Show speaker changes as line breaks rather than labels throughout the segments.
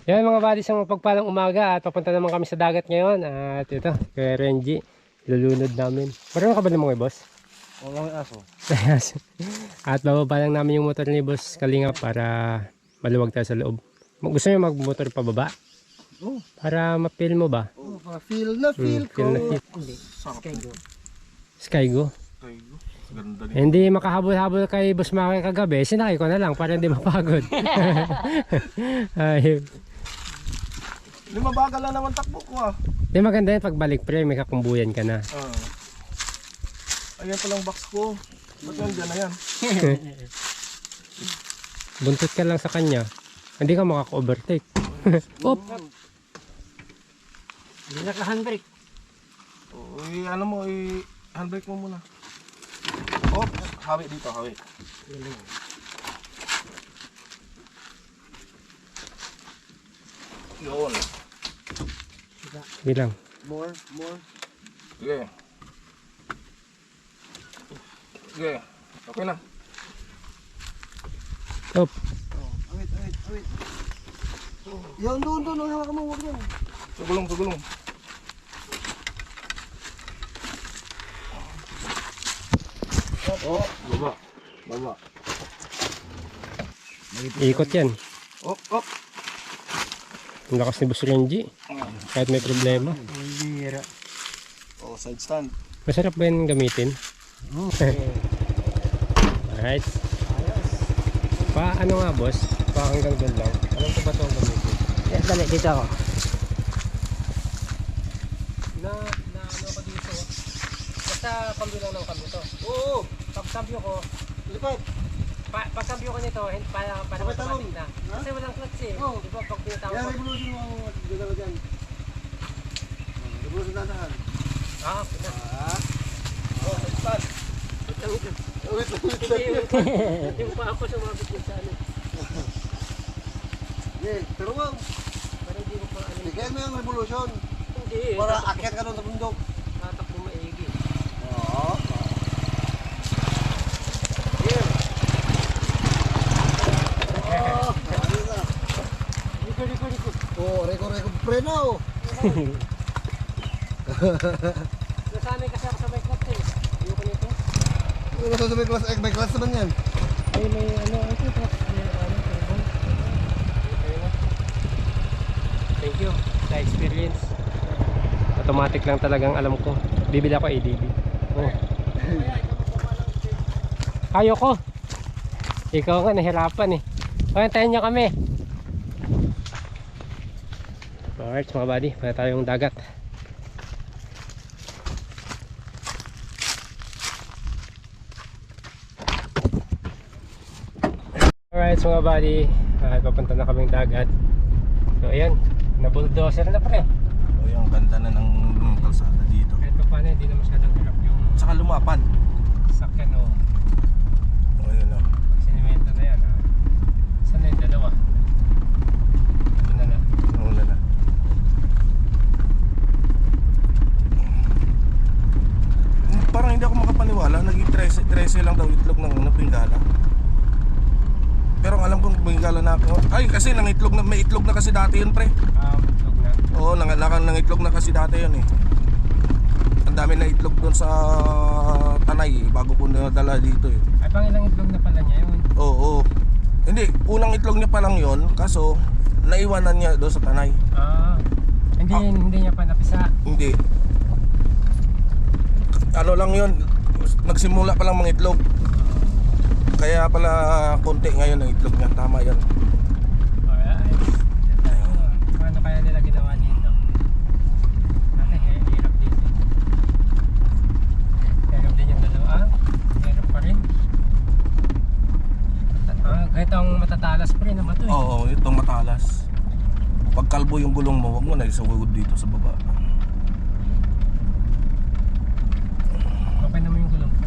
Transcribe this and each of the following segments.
Yan mga buddies, ang mapagpalang umaga at papunta naman kami sa dagat ngayon. At ito, kay Renji, lulunod namin. Marunong ka ba ng mga boss?
Wala may aso.
At bababa lang namin yung motor ni Boss Kalinga para maluwag tayo sa loob. Gusto niyo magmotor pababa?
Oh.
Para ma-feel mo ba?
Oh, feel na feel ko.
Feel na feel.
Hindi. Skygo.
Skygo?
Skygo. Ganda din.
Hindi makahabol-habol kay Boss Maki kagabi. Sinakay ko na lang para hindi mapagod. Ayun.
Hindi mabagal lang naman takbo ko ah.
Hindi maganda yun pagbalik pre, may kakumbuyan ka na.
Ayan palang box ko. Ba't yan dyan na yan?
Buntot ka lang sa kanya. Hindi ka makaka-overtake. Op!
Hindi naka-handbrake.
O, ano mo, handbrake mo muna. Oh, hawi dito, hawi. Yun.
Sige lang.
More.
Sige. Sige. Okay na.
Op!
Awit. Yan, doon. Hawakan mo, huwag yan.
Pagulong. Oh, baba.
Ikot yan.
Op.
Ang lakas ni Boss Renji. Kahit may problema.
Bira.
Oh, side stand.
Masarap ba yan gamitin? Alright. Ano nga boss? Hanggang doon lang. Alam ko ba ito ang gamitin?
Yes, dali, dito ako.
Na ano ko dito? Basta cambio lang ng cambio to.
Oo.
Pag cambio ko,
Lipat.
pag cambio ko nito, para automatic na. Kasi walang clutch eh.
Oo.
Di ba pag pinatawag
Yan,
ko?
revolution mo ang gagawin dyan. Revolution dadaan.
Okay na.
Oh, side stand. Wait.
Hindi mo pa ako sumabit dun sa ano.
Yeah, pero wow.
Pero hindi mo pa ano.
Bigyan mo yung revolution.
Hindi.
Para akyat ka doon sa bundok.
Tatakbo maigi.
Oo.
Liko.
Oh, reko preno.
Nasanay kasi ako sa may clutch eh. Ayoko nito.
Ano sa may class naman yan?
Ay may ano, ito clutch. Carbon. Thank you sa experience. Automatic lang talagang alam ko. Bibili ako ADB. Oh. Ayoko. Ikaw nga nahirapan eh. Pantayin niyo kami. Alright mga buddy, para tayong dagat. Alright mga buddy, papunta na kaming dagat. So ayan, na-bulldozer na pre.
Oh, yung ganda na ng kalsada dito.
Kahit pa paano, hindi na masyadong hirap yung
Saka lumapad.
sakyan o
Oh, yun oh.
sinimento na yan. Saan na yung dalawa? Ito na na.
Nauna na. Parang hindi ako makapaniwala. Naging 13 lang daw itlog ng Bengala. Pero ang alam kong Bengala na ako. Ay, kasi nangitlog na, may itlog na kasi dati yun pre.
Itlog na.
Oo, nangitlog na kasi dati yun eh. Ang dami na itlog doon sa Tanay bago ko nadala dito eh.
Ay, pang ilang itlog na pala niya yun?
Oo. Hindi, unang itlog niya pa lang yun. Kaso, naiwanan niya doon sa Tanay.
Hindi niya pa napisa.
Hindi. Ano lang yun, nagsimula pa lang mga itlog. Kaya pala konti ngayon ang itlog niya. Tama yan.
Alright. Paano kaya nila ginawa dito? Kasi hirap dito. Hirap din yung dalawa. Hirap pa rin. Kahit ang matatalas pa rin naman ito eh.
Oo, itong matalas. Pag kalbo yung gulong mo, huwag mo na isawagod dito sa baba.
Okay naman yung gulong ko.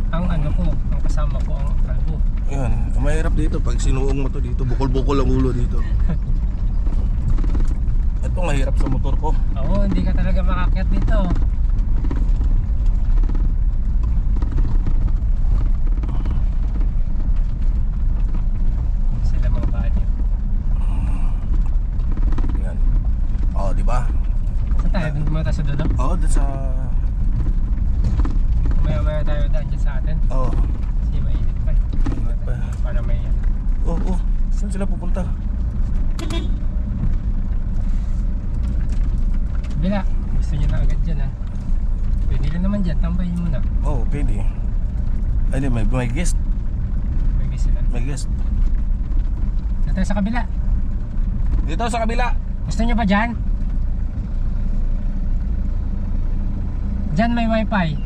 Ang ano ko, ang kasama ko ang kalbo.
Ayan, mahirap dito pag sinuong mo to dito, bukol-bukol ang ulo dito. Ito mahirap sa motor ko.
Oo, hindi ka talaga makakyat dito. muna tayo sa dulo.
Oo, doon sa...
Maya tayo daan dyan sa atin.
Oo.
Kasi mainit pa.
Mainit pa.
Para may ano.
Oo. Saan sila pupunta?
Bila, gusto niyo na agad dyan ha. Pwede rin naman dyan, tambayin mo na.
Oo, pwede. Ay, di, may guest.
Pwede sila.
May guest.
Dito sa kabila.
Dito sa kabila.
Gusto niyo ba dyan? Dyan may wifi.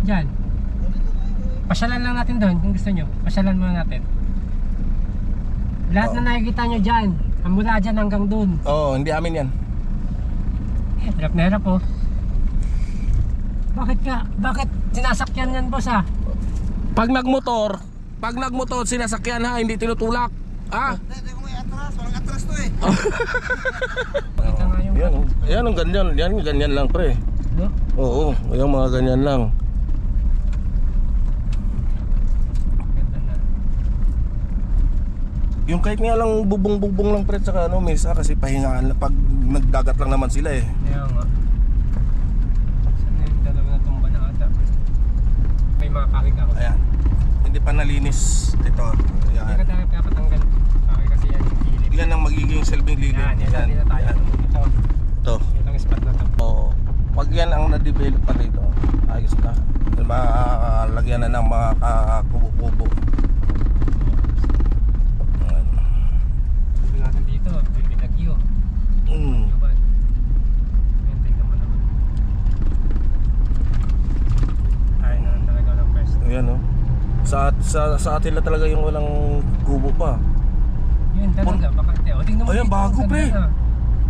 Dyan. Pasyalan lang natin doon kung gusto nyo. Pasyalan muna natin. Lahat na nakikita nyo dyan, mula dyan hanggang doon.
Oo, hindi amin yan.
Hirap na hirap oh. Bakit ka? Bakit sinasakyan yan boss ha?
Pag nagmotor sinasakyan ha, hindi tinutulak. Ah?
Hindi ko may atras. Walang atras to eh.
Kita nga yung
Yan, yan ang ganyan. Yan, ganyan lang pre.
no?
Oo, yung mga ganyan lang.
Ganda na.
Yung kahit nga lang bubong-bubong lang pre saka ano, mesa kasi pahingaan pag nagdagat lang naman sila eh.
Kaya nga. Saan na yung dalawa na tumba na ata? May mga kakik ako.
Ayan. Hindi pa nalinis ito.
Hindi ka
Ayan.
dapat kapatanggal. Kakik kasi yan yung kilid.
Yan ang magiging silbing lilim.
Yan, yan na tayo.
Yan.
Ito.
Ito.
Yun ang spot na to.
Oo. Pag yan ang na-develop pa rito, ayos na. Lagyan na ng mga kubo-kubo. Ayan.
Sabi natin dito, bibinagyo.
Mm.
Diba? Yan, tingnan mo naman. Ayaw na lang talaga ng pwesto.
Ayan oh. Sa atin na talaga yung walang kubo pa.
Yun talaga, bakante. O, tingnan mo
Ayan,
dito,
bago,
ang
pre.
ganda na.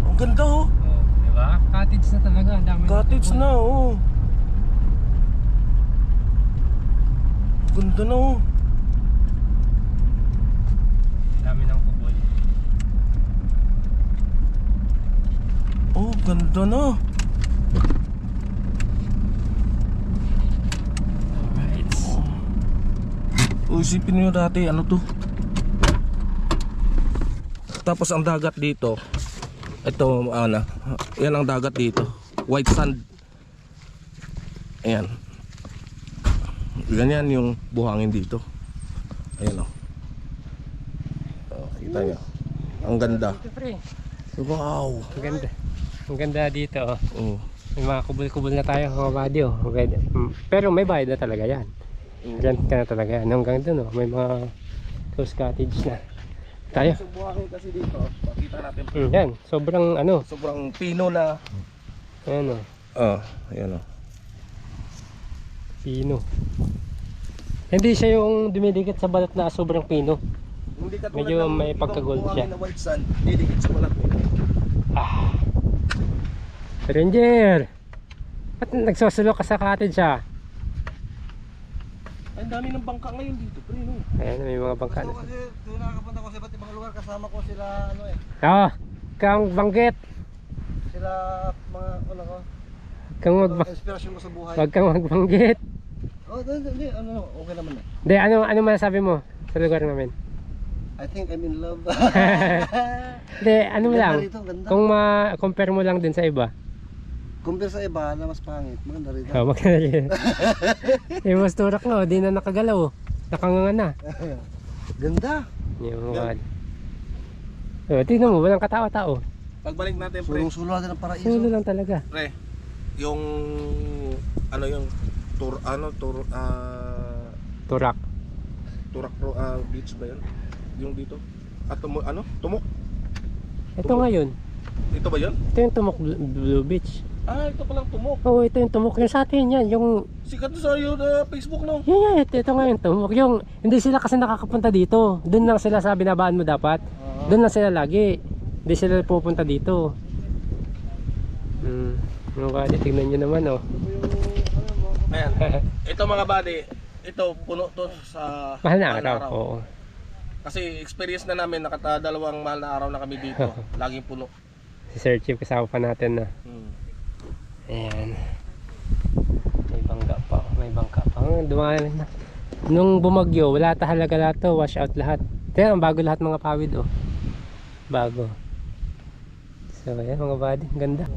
Ang ganda oh.
Oh, diba? Cottage na talaga, ang dami.
Cottage na oh. Ganda na oh.
Dami ng kubol.
Oh, ganda na.
Alright.
Oh, isipin nyo dati, ano to? Tapos ang dagat dito, ito, ano, yan ang dagat dito. White sand. Ayan. Ganyan yung buhangin dito. Ayan o. Oh, kita nyo. Ang ganda.
Ito, pre.
Wow.
Ang ganda. Ang ganda dito, oh.
Oh.
May mga kubol-kubol na tayo, mga buddy, oh. Okay. Pero may bayad na talaga yan. Rent ka na talaga yan. Hanggang dun, oh. May mga close cottage na. Tayo.
Sa buhangin kasi dito, makita natin.
Yan. Sobrang, ano.
Sobrang pino na.
Ayan, oh.
Oh, ayan o.
Pino. Hindi siya yung dumidikit sa balat na sobrang pino.
Hindi katulad
Medyo
ng
may
ibang
pagka-gold
buhangin
siya.
na white sand, didikit sa balat mo.
Ah. Ranger! Ba't nagsusulo ka sa cottage ah?
Ay, ang dami ng bangka ngayon dito, pre, no?
Ayan, may mga bangka
Gusto
na.
ko kasi tuwing nakakapunta ko sa iba't ibang lugar kasama ko sila ano eh.
Oo, kang banggit.
Sila mga ano ko.
Kang
Inspirasyon mo sa buhay.
wag kang magbanggit.
Oh, hindi ano okay naman na.
Hindi, ano masasabi mo sa lugar namin?
I think I'm in love.
Hindi, ano mo
Ganda
lang.
rito, ganda.
Kung ma-compare mo lang din sa iba.
Compare sa iba na mas pangit, maganda rito.
Oh, maganda rin. Yung mas turak na, di na nakagalaw. Nakanganga na.
Ganda.
Yung mga... Oh, tingnan mo, walang katawa-tao.
Pagbalik natin, pre,
Sulong-sulo natin ang paraiso.
Sulo lang talaga.
pre, yung ano yung
Turak.
Turak beach ba yun? Yung dito? At tumok?
Ito ngayon.
Ito ba yun?
Ito yung Tumok Blue Beach.
Ah, ito palang tumok.
Oo, ito yung Tumok. Yung sa atin yan. Yung...
Sikat to sa iyo Facebook, no?
Yeah, ito nga yung Tumok. Yung... Hindi sila kasi nakakapunta dito. Doon lang sila sa binabaan mo dapat. Doon lang sila lagi. Hindi sila pupunta dito. Yung kaya, tignan nyo naman oh.
Ayan. Ito mga buddy, ito puno to sa
Mahal na araw. Oo.
Kasi experience na namin, dalawang mahal na araw na kami dito. Laging puno.
Si Sir Chief kasama pa natin na. Ayan. May bangka pa. May bangka pa. Dumaan na. Nung bumagyo, wala talaga lahat to. Wash out lahat. Kaya ang bago lahat mga pawid oh. Bago. So ayan mga buddy. Ang ganda.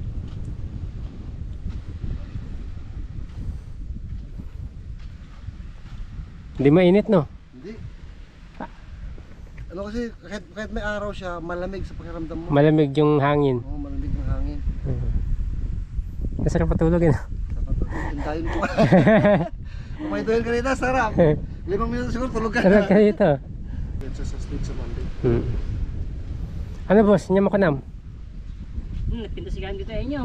Hindi mainit, no?
Hindi. Ano kasi, kahit may araw siya, malamig sa pakiramdam mo.
Malamig yung hangin.
Oo, malamig ng hangin.
Masarap patulog yun.
Tintayin ko. Kumain doon ka rito, sarap. 5 minuto siguro, tulog ka
Sarap
na.
ka dito.
Sa street sa Monday.
Ano boss, niya makanam?
Nagpintasigan kita inyo.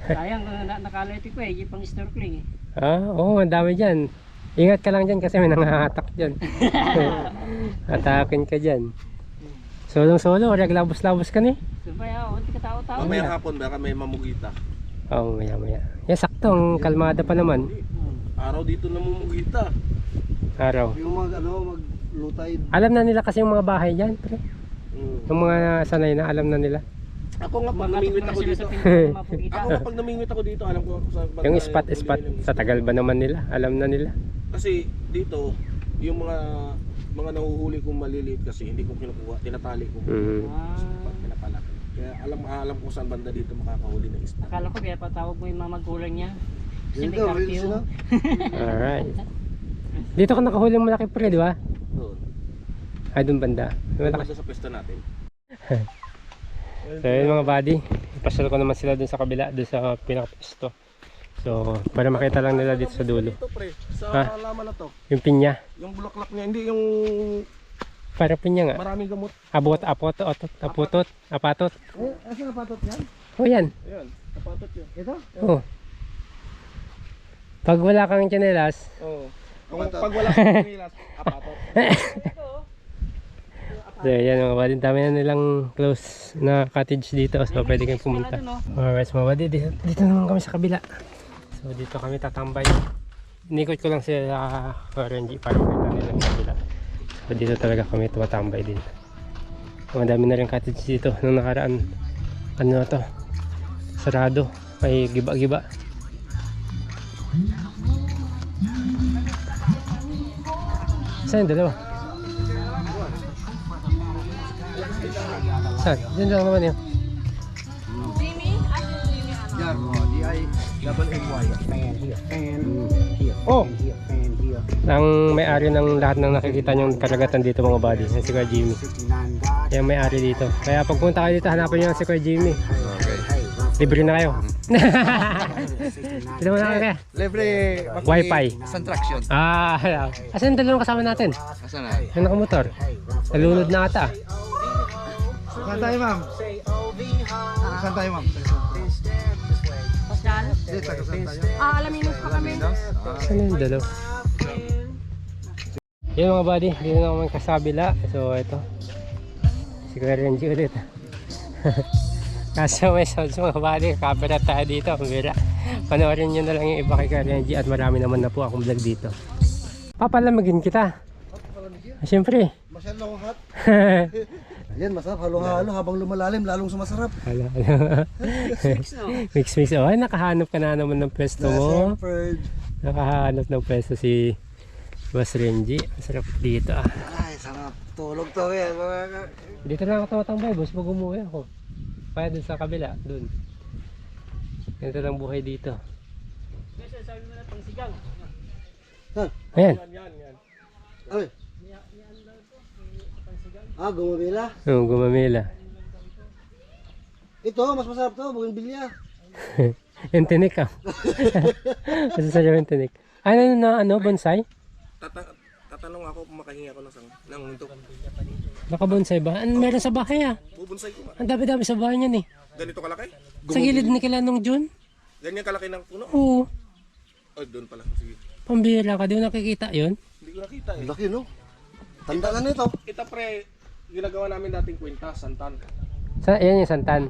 Sayang nakaleti ko yung pang snorkeling
Oo, ang dami dyan. Ingat ka lang dyan kasi may nangahatak dyan. Atakin ka dyan. Solong-solo, reglabos-labos ka ni.
Sabay ako, hindi ka tao-tao.
Mamayang hapon baka may mamugita.
Oo, maya-maya. Yan, sakto, ang kalmada pa naman.
Araw dito namumugita.
Araw.
Yung maglutay.
Alam na nila kasi yung mga bahay dyan, pre. Yung mga sanay na, alam na nila.
Ako nga pag namingwit ako dito. Ako nga pag namingwit ako dito, alam ko sa banda
Yung spot, sa tagal ba naman nila, alam na nila.
Kasi dito, yung mga nahuhuli kong maliliit kasi hindi ko kinukuha, tinatali ko. Pag pinapalaki. Kaya alam ko saan banda dito makakahuli ng isda.
Akala ko kaya patawag mo yung mga magulang niya. Kasi may
Dito, reels
curfew.
na.
Alright. Dito ka nakahuling malaki pre, di ba?
Doon.
Ay, doon banda.
Banda sa pwesto natin.
So yun mga buddy, ipasyal ko naman sila dun sa kabila, dun sa pinaka-pwesto. So, para makita lang nila dito sa dulo.
Dito pre, sa
Ha?
laman na to.
Yung pinya.
Yung bulaklak niya, hindi yung
Para pinya nga.
maraming gamot.
Apatot.
Asa na patot yan?
O yan.
Ayan, kapatot yun.
Ito?
Oh. Pag wala kang tsinelas,
Oo. Kung pag wala kang pinilas, kapatot.
so yan mga buddy, dami na nilang close na cottage dito. So pwede kayong pumunta. Alright mga buddy, dito naman kami sa kabila. So dito kami tatambay. Inikot ko lang sila Renji para makita nila sa kabila. So dito talaga kami tumatambay din. So, madami na rin cottage dito. Nung nakaraan, ano na to, sarado, may giba-giba. Saan yung dalawa? Saan? Diyan lang naman yun.
Yan, D-I-double-N-Y. Fan here, fan here,
Oh!
fan here, fan here.
Ang may-ari ng lahat ng nakikita nyong karagatan dito mga buddy, yan si Kuya Jimmy.
69 guys.
Yan may-ari dito. Kaya pagpunta kayo dito, hanapin nyo si Kuya Jimmy. Libre na kayo. Dito mo na kaya.
Libre
Wi-Fi.
Santraction.
Asan yung dalawang kasama natin?
Asan na?
Yung nakamotor. Nalunod na ata.
Saan tayo, ma'am? Saan tayo, ma'am?
Pascal?
Hindi, taga saan tayo?
Alaminos pa kami.
Saan yung dalaw? Yun mga buddy, dito na naman kasabila. So ito, si Kuya Renji ulit. Kaso may sounds mga buddy, copyright tayo dito. Mira. Panoorin nyo na lang yung iba kay Kuya Renji at marami naman na po akong vlog dito. Papalamagin kita. Siyempre.
Masyadong hot. Ayan, masarap. Halo-halo habang lumalalim, lalong sumasarap.
Hala. Mix. Oh, ay, nakahanap ka na naman ng pwesto mo.
Shepherd.
Nakahanap ng pwesto si Boss Renji. Masarap dito ah.
Ay, sarap. Tulog to yan.
Dito lang ako tumatambay, boss. Pag umuwi ako. Kaya dun sa kabila, dun. Ganito lang buhay dito.
Sabi mo na pang sigang.
Ayan.
Ay. Gumabila.
Oh, gumamela.
Ito, mas masarap to. Bougainvillea.
Yung tinik ah. Masasarap yung tinik. Ano na bonsai?
Tatanong ako kung makahingi ako ng ito.
Naka-bonsai ba? Ano meron sa bahay ah?
Bubonsay ko ba?
Ang dami-dami sa bahay niyan eh.
Ganito kalaki?
Sa gilid ni kila nung June?
Ganyan kalaki ng puno?
Oo.
Oh, doon pala. Sige.
Pambira ka, di mo nakikita yun?
Hindi ko nakita eh.
Laki, no? Tanda na nito.
Ito pre, ginagawa namin dating kwenta, santan.
Ayan yung santan.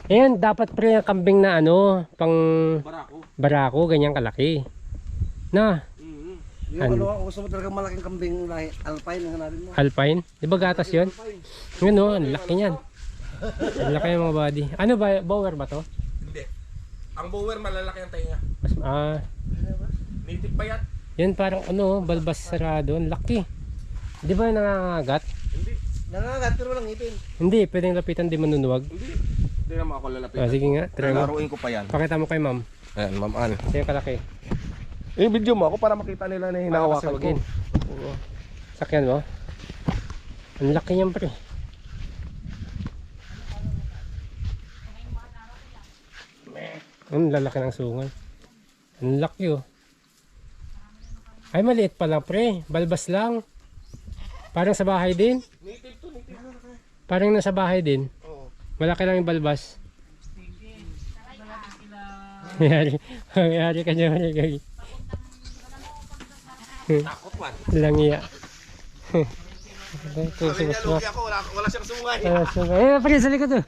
Ayan, dapat pre yung kambing na pang
Barako.
barako, ganyan kalaki. Na,
Yung gusto mo talaga malaking kambing lahi. Alpine ang hanapin mo.
alpine. Di ba gatas yun? Yun o, ang laki niyan. Ang laki yung mga body. Ano ba, bower ba to?
Hindi. Ang bower malalaki ang tayo niya. Native pa yan?
Yan parang balbas sarado. Ang laki. Di ba yung nangangagat?
Hindi.
Nangangat pero walang ngipin.
Hindi, pwedeng lapitan di manunuwag.
Hindi. Hindi naman ako lalapit.
Sige nga, try mo.
Laruin ko pa yan.
Pakita mo kay ma'am.
Ayan, ma'am Ann.
Ito yung kalaki.
Yung video mo ako para makita nila na hinahawakan ko.
Pasawagin. Sakyan mo? Ang laki niyan pre. Ang lalaki ng sungay. Ang laki oh. Ay maliit pala pre. Balbas lang. Parang sa bahay din.
Native to, native na.
Parang nasa bahay din.
Oo.
Malaki lang yung balbas. Yari ka niya.
Takot man.
Langiya.
Sabi niya, lugi ako, wala siyang sungay.
Pre, sa likod oh.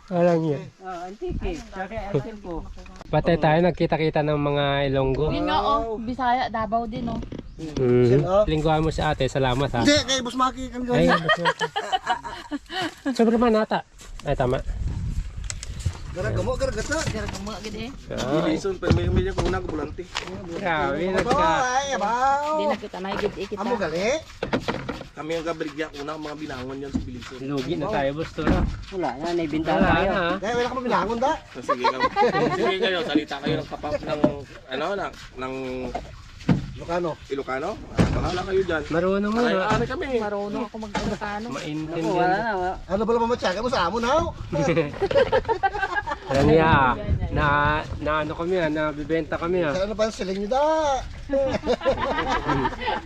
Walang yan.
Antike. Saka antik po.
Patay tayo, nagkita-kita ng mga Ilonggo.
Yun nga oh, Bisaya, Davao din oh.
Lingguhan mo si ate, salamat ha.
Hindi, kay Boss Maki kang
Ay,
gawin.
sobrang manata. Ay, tama.
Garagamo, garagata.
Pero gumawa gid eh.
Bilison, pero may niya kung nagabulante.
Grabe,
Abaw, ay, abaw.
Di na kita may gid ikita.
Amo gali.
Kami ang gabrigya, una mga binangon yan sa Bilison.
Lugi na tayo, boss Tura.
Wala na, naibinta
Wala
tayo.
na.
Kaya wala ka mabilangon da.
Sige kayo, salita kayo ng kapap ng, ano, ng
Lucano.
Ilocano. Bahala kayo dyan.
Marunong mo
Ay,
na.
ano kami.
Marunong ako mag-Ilocano.
Wala
Maintindihan.
na, wala.
Ano pala mamatyaga mo sa amo na?
Alam niya, na ano kami nabibenta kami ha.
Sa ano pa ang siling nyo da?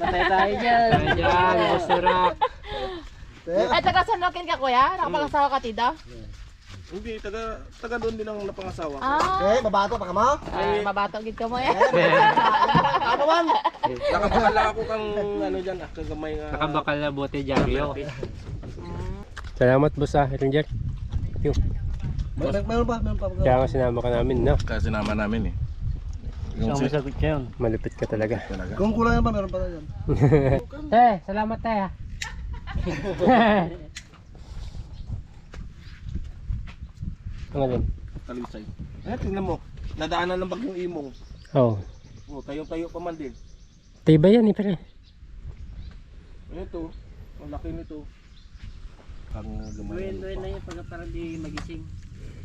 Patay tayo dyan.
Ayan, boss Tura.
Ay, taga Sanokin ka kuya? Nakapangasawa ka tida?
Hindi, taga doon din ang napangasawa.
Ah,
Eh, babato pa ka mo?
mabato gid ka mo eh.
Ano man?
Nakabakal lang ako kang, ano dyan, kagamay nga.
Nakabakal na bote Jaryo. Salamat boss ha, Ranger.
Meron pa.
Kaya nga sinama ka namin, no?
Kasi naman namin eh.
Siya ang masagot ka yun.
Malupit ka talaga.
Kung kulang yan pa, meron pa yan.
Salamat tayo ha. Ang alin?
Talisay. Eh, tingnan mo. Nadaanan ng bagyong imong.
Oh.
Oh, tayo-tayo pa man din.
Tiba yan eh, pre.
Ito, ang laki nito. Ang gamay.
Duin na yun pag parang di magising.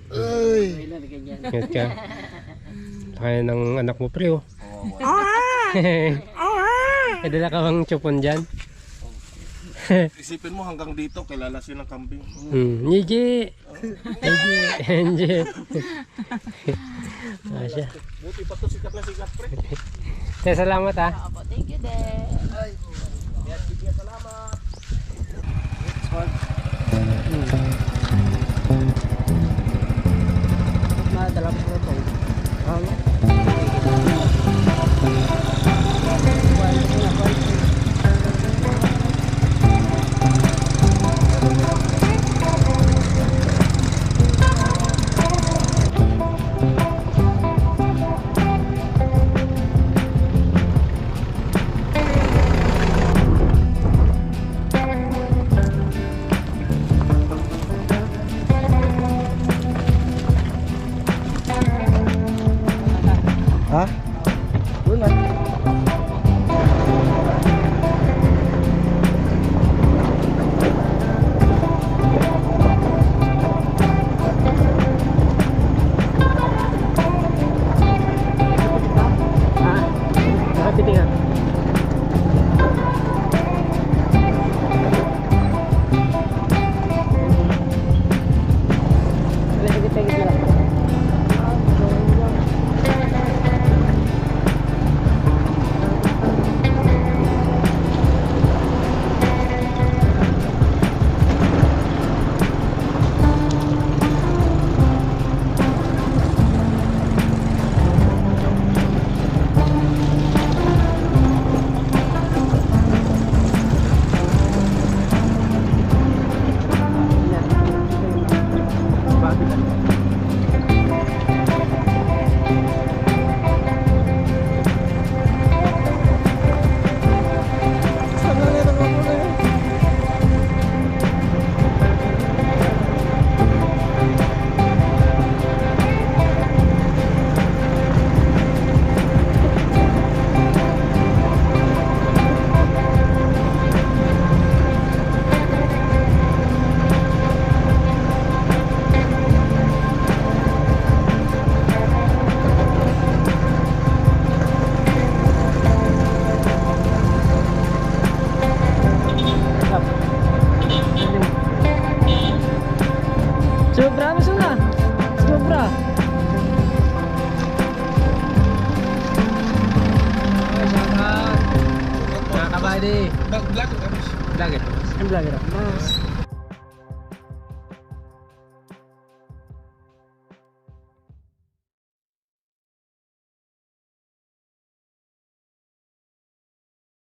Ay!
Duin na, ganyan.
Ingat ka. Kaya ng anak mo, pre, oh. May dala ka bang chupon dyan?
Isipin mo hanggang dito, kilala siya ng kambing.
Niji! Niji! Asya.
Buti pa to sikat na sikat, pre.
Salamat ha.
Opo, thank you din.
Madala ko ito. na. Sobra.
Nakabadi.
Vlog tapos.
Vlog ito.
Ang vlogger ako.